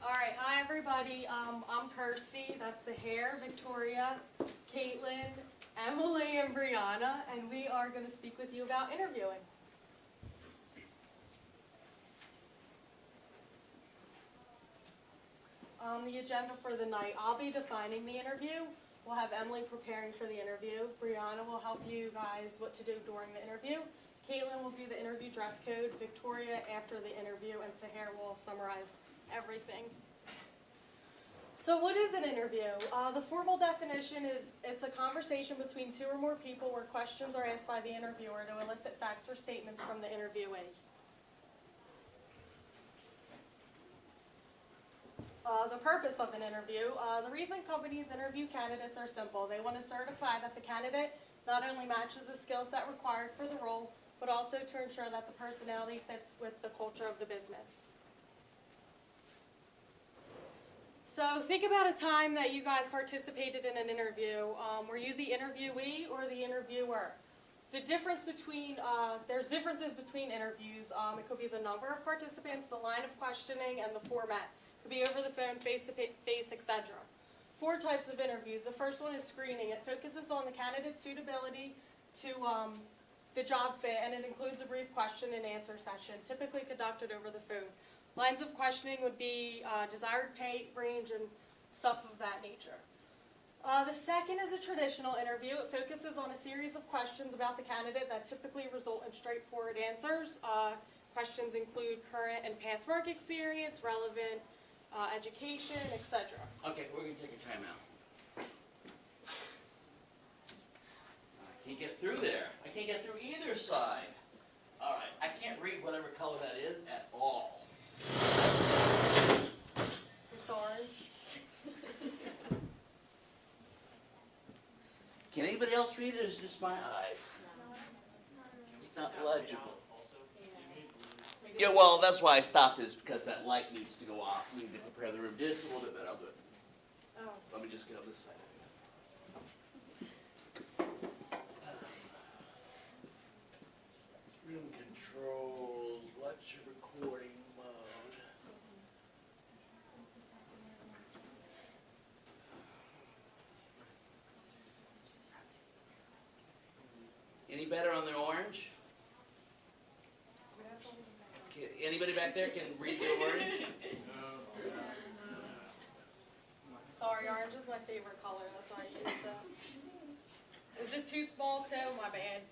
All right, hi everybody. I'm Kirsty. That's the hair. Victoria, Caitlin, Emily, and Brianna, and we are going to speak with you about interviewing. The agenda for the night. I'll be defining the interview. We'll have Emily preparing for the interview. Brianna will help you guys what to do during the interview. Caitlin will do the interview dress code. Victoria after the interview, and Sahar will summarize everything. So what is an interview? The formal definition is it's a conversation between two or more people where questions are asked by the interviewer to elicit facts or statements from the interviewee. The purpose of an interview. The reason companies interview candidates are simple. They want to certify that the candidate not only matches the skill set required for the role, but also to ensure that the personality fits with the culture of the business. So think about a time that you guys participated in an interview. Were you the interviewee or the interviewer? The difference between, there's differences between interviews. It could be the number of participants, the line of questioning, and the format. It could be over the phone, face-to-face, etc. 4 types of interviews. The first one is screening. It focuses on the candidate's suitability to the job fit, and it includes a brief question and answer session, typically conducted over the phone. Lines of questioning would be desired pay range and stuff of that nature. The second is a traditional interview. It focuses on a series of questions about the candidate that typically result in straightforward answers. Questions include current and past work experience, relevant education, etc. Okay, we're going to take a time out. I can't get through there. I can't get through either side. All right, I can't read whatever color that is at all. It's orange. Can anybody else read it, or is it just my eyes? It's not legible. Yeah, well, that's why I stopped, is because that light needs to go off. We need to prepare the room just a little bit better. I'll do it. Oh. Let me just get on this side. Room controls. What's your recording mode? Any better on the orange? Anybody back there can read the orange? Sorry, orange is my favorite color. That's why I use that. Is it too small too? My bad.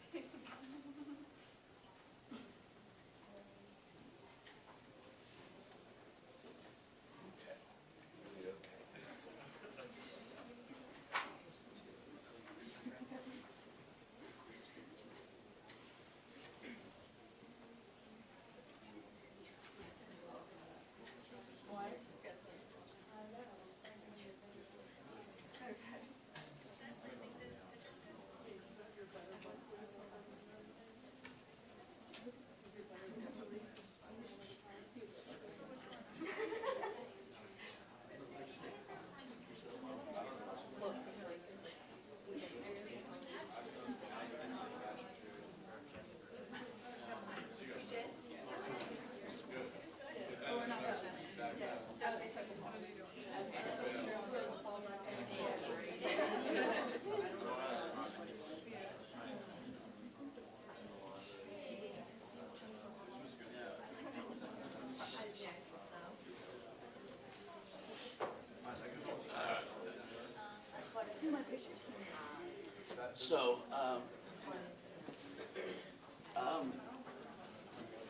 So,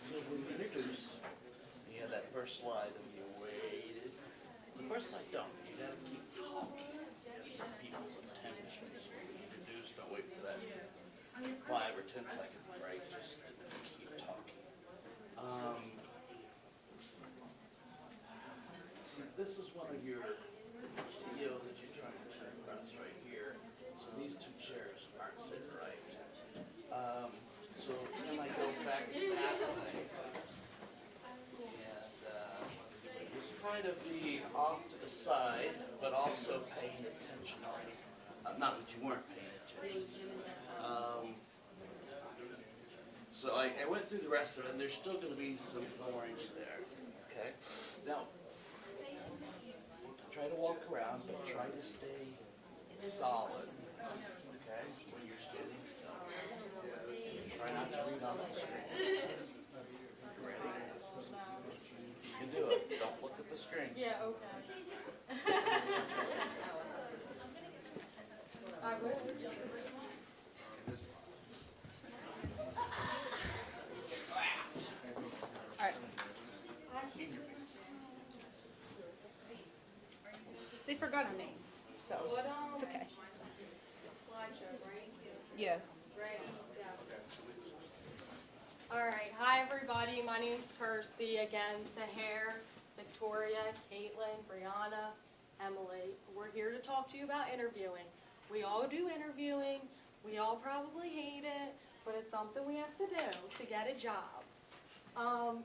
so when you introduce, you had that first slide and you waited. The first slide, don't. You gotta keep talking. You gotta keep people's attention. So when you introduce, don't wait for that 5 or 10 second break. Just keep talking. See, this is one of your CEOs that you're trying to turn across right here. So these 2 chairs aren't sitting right. So then I go back that way. And just try to be off to the side, but also paying attention. Not that you weren't paying attention. So I went through the rest of it, and there's still going to be some orange there. Okay? Now, try to stay solid, okay, when you're standing still. Try not to read off the screen. You ready? You can do it. Don't look at the screen. Yeah, okay. I will. All right. They forgot our names, so it's okay. Slideshow, right? Yeah. Ready? Go. All right. Hi, everybody. My name's Kirsty. Again, Sahar, Victoria, Caitlin, Brianna, Emily. We're here to talk to you about interviewing. We all do interviewing. We all probably hate it, but it's something we have to do to get a job.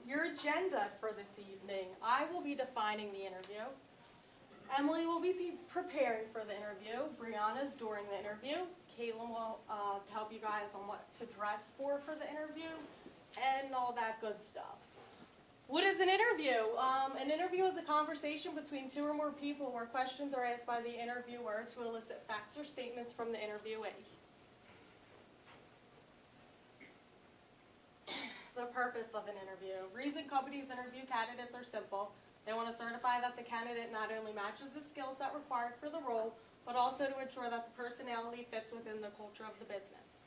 Your agenda for this evening, I will be defining the interview. Emily will be preparing for the interview. Brianna's during the interview. Caitlin will help you guys on what to dress for the interview and all that good stuff. What is an interview? An interview is a conversation between two or more people where questions are asked by the interviewer to elicit facts or statements from the interviewee. The purpose of an interview. Reason companies interview candidates are simple. They want to certify that the candidate not only matches the skill set required for the role, but also to ensure that the personality fits within the culture of the business.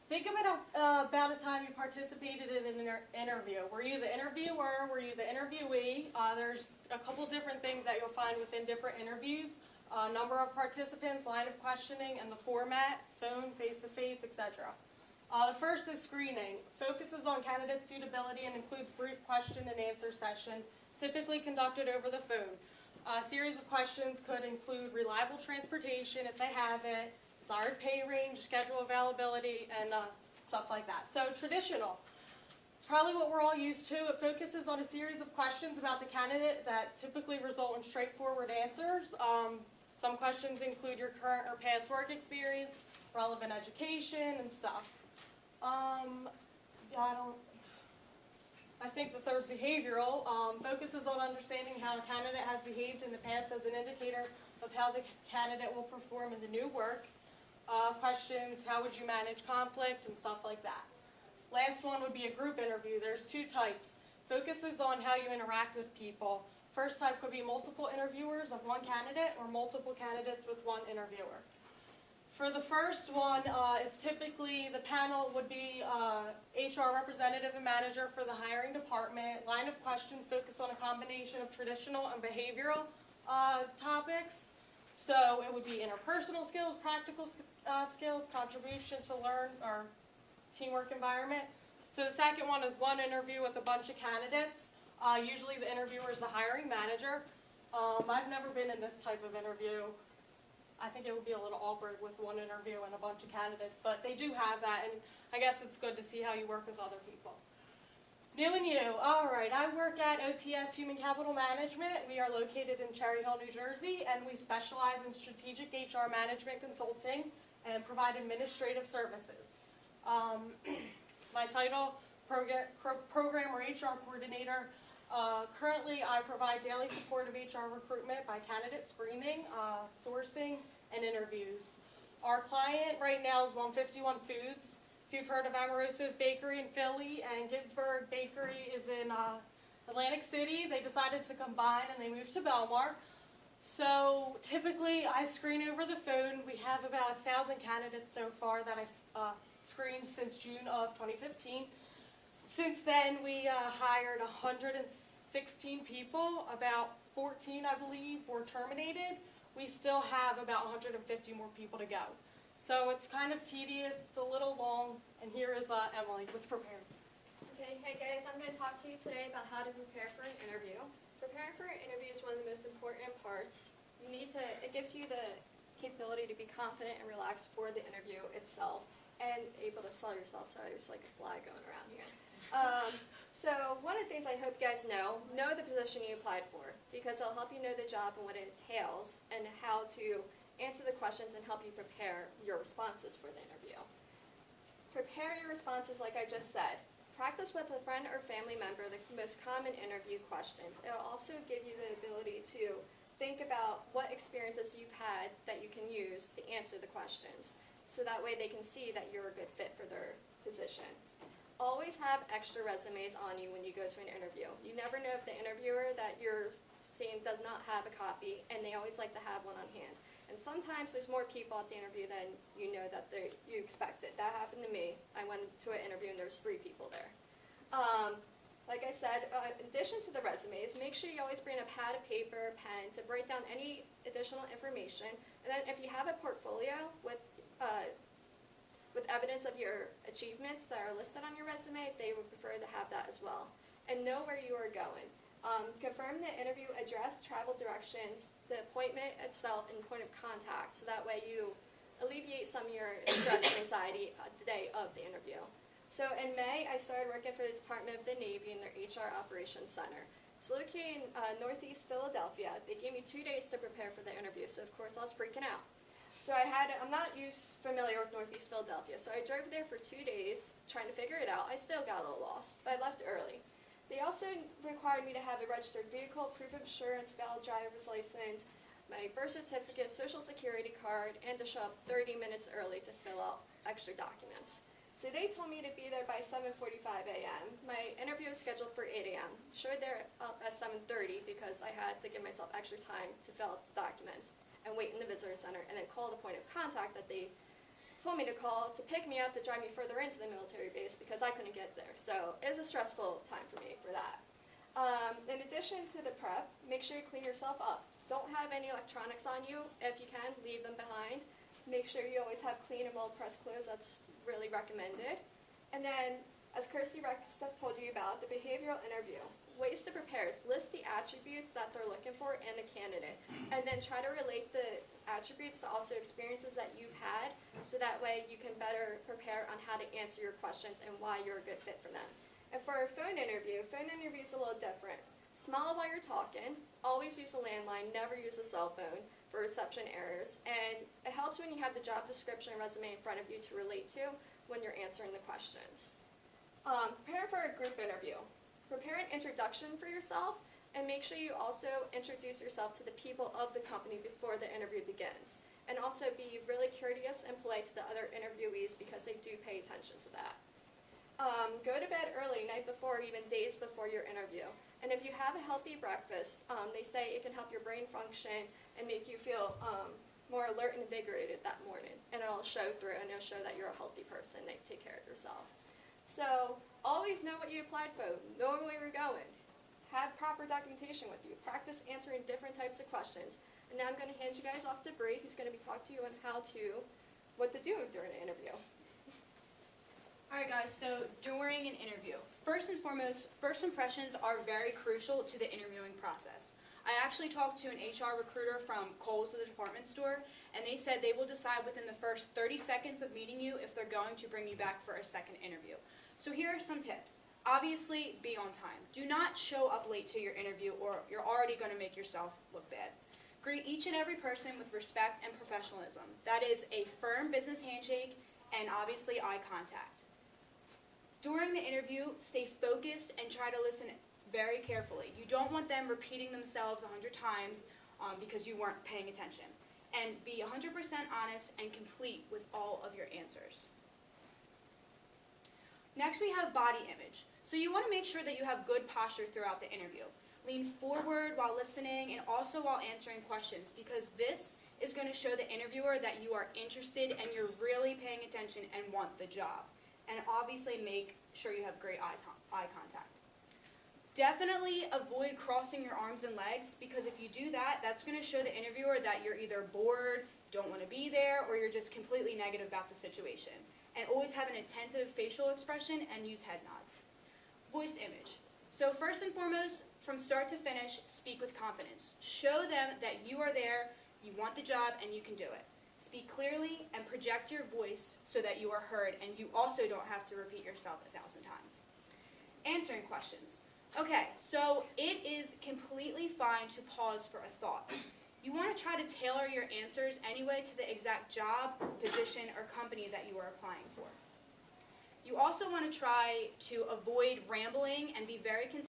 Think about a time you participated in an interview. Were you the interviewer? Were you the interviewee? There's a couple different things that you'll find within different interviews. Number of participants, line of questioning, and the format, phone, face-to-face, etc. The first is screening. Focuses on candidate suitability and includes brief question and answer session, typically conducted over the phone. A series of questions could include reliable transportation, if they have it, desired pay range, schedule availability, and stuff like that. So traditional. It's probably what we're all used to. It focuses on a series of questions about the candidate that typically result in straightforward answers. Some questions include your current or past work experience, relevant education, and stuff. I think the third's behavioral. Focuses on understanding how a candidate has behaved in the past as an indicator of how the candidate will perform in the new work. Questions, how would you manage conflict, and stuff like that. Last one would be a group interview. There's two types. Focuses on how you interact with people. First type could be multiple interviewers of one candidate or multiple candidates with one interviewer. For the first one, it's typically the panel would be HR representative and manager for the hiring department. Line of questions focus on a combination of traditional and behavioral topics. So it would be interpersonal skills, practical skills, contribution to learn, or teamwork environment. So the second one is one interview with a bunch of candidates. Usually the interviewer is the hiring manager. I've never been in this type of interview. I think it would be a little awkward with one interview and a bunch of candidates, but they do have that, and I guess it's good to see how you work with other people. New and you. All right, I work at OTS Human Capital Management. We are located in Cherry Hill, New Jersey, and we specialize in strategic HR management consulting and provide administrative services. My title, program or HR coordinator. Currently, I provide daily support of HR recruitment by candidate screening, sourcing, and interviews. Our client right now is 151 Foods. If you've heard of Amoroso's Bakery in Philly and Ginsburg Bakery is in Atlantic City, they decided to combine and they moved to Belmar. So typically, I screen over the phone. We have about 1,000 candidates so far that I've screened since June of 2015. Since then, we hired 116 people. About 14, I believe, were terminated. We still have about 150 more people to go. So it's kind of tedious, it's a little long, and here is Emily with Prepare. Okay, hey guys, I'm going to talk to you today about how to prepare for an interview. Preparing for an interview is one of the most important parts. It gives you the capability to be confident and relaxed for the interview itself and able to sell yourself. Sorry, there's like a fly going around here. So one of the things I hope you guys know the position you applied for, because it'll help you know the job and what it entails and how to answer the questions and help you prepare your responses for the interview. Prepare your responses like I just said. Practice with a friend or family member the most common interview questions. It'll also give you the ability to think about what experiences you've had that you can use to answer the questions, so that way they can see that you're a good fit for their position. Always have extra resumes on you when you go to an interview. You never know if the interviewer that you're seeing does not have a copy, and they always like to have one on hand. And sometimes there's more people at the interview than you know that you expected. That happened to me. I went to an interview and there's 3 people there. Like I said, in addition to the resumes, make sure you always bring a pad of paper, pen to write down any additional information. And then if you have a portfolio with evidence of your achievements that are listed on your resume, they would prefer to have that as well. And know where you are going. Confirm the interview address, travel directions, the appointment itself, and point of contact, so that way you alleviate some of your stress and anxiety the day of the interview. So in May, I started working for the Department of the Navy in their HR Operations Center. It's located in Northeast Philadelphia. They gave me 2 days to prepare for the interview, so of course I was freaking out. So I'm not familiar with Northeast Philadelphia, so I drove there for 2 days trying to figure it out. I still got a little lost, but I left early. They also required me to have a registered vehicle, proof of insurance, valid driver's license, my birth certificate, social security card, and to show up 30 minutes early to fill out extra documents. So they told me to be there by 7:45 a.m. My interview was scheduled for 8 a.m. Showed there up at 7:30 because I had to give myself extra time to fill out the documents and wait in the visitor center, and then call the point of contact that they told me to call to pick me up to drive me further into the military base because I couldn't get there. So it was a stressful time for me for that. In addition to the prep, make sure you clean yourself up. Don't have any electronics on you. If you can, leave them behind. Make sure you always have clean and well-pressed clothes. That's really recommended. And then, as Kirsty Rex told you about, the behavioral interview. Ways to prepare is list the attributes that they're looking for in a candidate, and then try to relate the attributes to also experiences that you've had, so that way you can better prepare on how to answer your questions and why you're a good fit for them. And for a phone interview is a little different. Smile while you're talking, always use a landline, never use a cell phone for reception errors, and it helps when you have the job description and resume in front of you to relate to when you're answering the questions. Prepare for a group interview. Prepare an introduction for yourself, and make sure you also introduce yourself to the people of the company before the interview begins. And also be really courteous and polite to the other interviewees because they do pay attention to that. Go to bed early, night before, even days before your interview. And if you have a healthy breakfast, they say it can help your brain function and make you feel more alert and invigorated that morning. And it'll show through, and it'll show that you're a healthy person, that you take care of yourself. So always know what you applied for, know where you're going. Have proper documentation with you. Practice answering different types of questions. And now I'm going to hand you guys off to Bree, who's going to be talking to you on what to do during an interview. Alright guys, so during an interview, first and foremost, first impressions are very crucial to the interviewing process. I actually talked to an HR recruiter from Kohl's, the department store, and they said they will decide within the first 30 seconds of meeting you if they're going to bring you back for a second interview. So here are some tips. Obviously, be on time. Do not show up late to your interview or you're already going to make yourself look bad. Greet each and every person with respect and professionalism. That is a firm business handshake and obviously eye contact. During the interview, stay focused and try to listen very carefully. You don't want them repeating themselves 100 times because you weren't paying attention. And be 100% honest and complete with all of your answers. Next, we have body image. So you want to make sure that you have good posture throughout the interview. Lean forward while listening and also while answering questions, because this is going to show the interviewer that you are interested and you're really paying attention and want the job. And obviously make sure you have great eye contact. Definitely avoid crossing your arms and legs, because if you do that, that's going to show the interviewer that you're either bored, don't want to be there, or you're just completely negative about the situation. And always have an attentive facial expression and use head nods. Voice image. So first and foremost, from start to finish, speak with confidence. Show them that you are there, you want the job, and you can do it. Speak clearly and project your voice so that you are heard, and you also don't have to repeat yourself 1,000 times. Answering questions. Okay, so it is completely fine to pause for a thought. You want to try to tailor your answers anyway to the exact job, position, or company that you are applying for. You also want to try to avoid rambling and be very